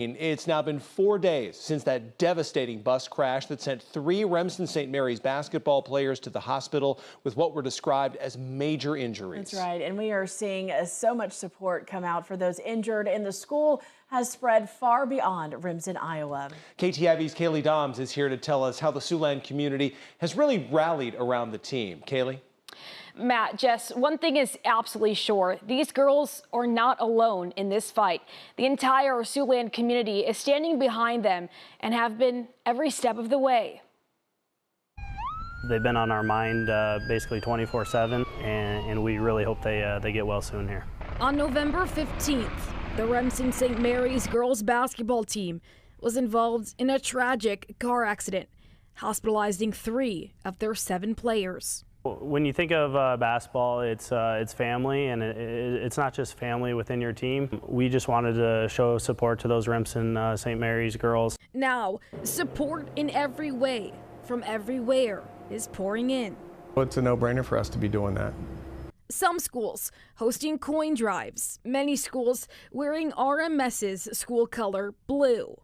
It's now been 4 days since that devastating bus crash that sent 3 Remsen St. Mary's basketball players to the hospital with what were described as major injuries. That's right, and we are seeing so much support come out for those injured, and the school has spread far beyond Remsen, Iowa. KTIV's Kaylee Doms is here to tell us how the Siouxland community has really rallied around the team. Kaylee? Matt, Jess, one thing is absolutely sure. These girls are not alone in this fight. The entire Siouxland community is standing behind them and have been every step of the way. They've been on our mind basically 24/7, and we really hope they get well soon here. On November 15th, the Remsen St. Mary's girls basketball team was involved in a tragic car accident, hospitalizing 3 of their 7 players. When you think of basketball, it's family, and it's not just family within your team. We just wanted to show support to those Remsen St. Mary's girls. Now, support in every way from everywhere is pouring in. Well, it's a no-brainer for us to be doing that. Some schools hosting coin drives, many schools wearing RMS's school color, blue.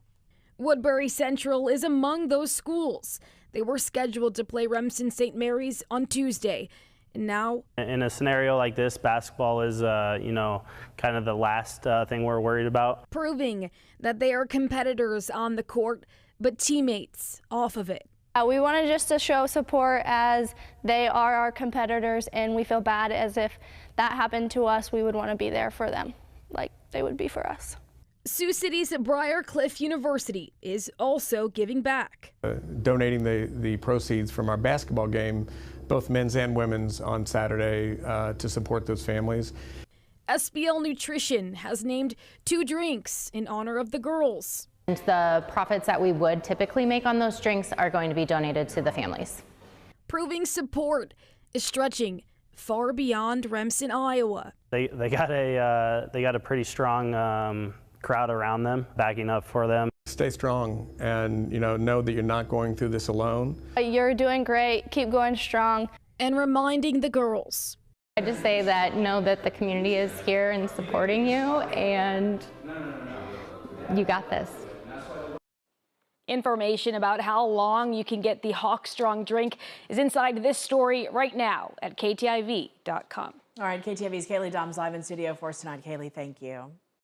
Woodbury Central is among those schools. They were scheduled to play Remsen St. Mary's on Tuesday, and now... In a scenario like this, basketball is, kind of the last thing we're worried about. Proving that they are competitors on the court, but teammates off of it. We wanted just to show support as they are our competitors, and we feel bad as if that happened to us, we would want to be there for them like they would be for us. Sioux City's Briarcliff University is also giving back. Donating the proceeds from our basketball game, both men's and women's, on Saturday to support those families. SBL Nutrition has named 2 drinks in honor of the girls. And the profits that we would typically make on those drinks are going to be donated to the families. Proving support is stretching far beyond Remsen, Iowa. They got a pretty strong crowd around them, backing up for them. Stay strong and know that you're not going through this alone. You're doing great. Keep going strong. And reminding the girls. I just say that know that the community is here and supporting you, and you got this. Information about how long you can get the Hawk Strong drink is inside this story right now at KTIV.com. All right, KTIV's Kaylee Doms live in studio for us tonight. Kaylee, thank you.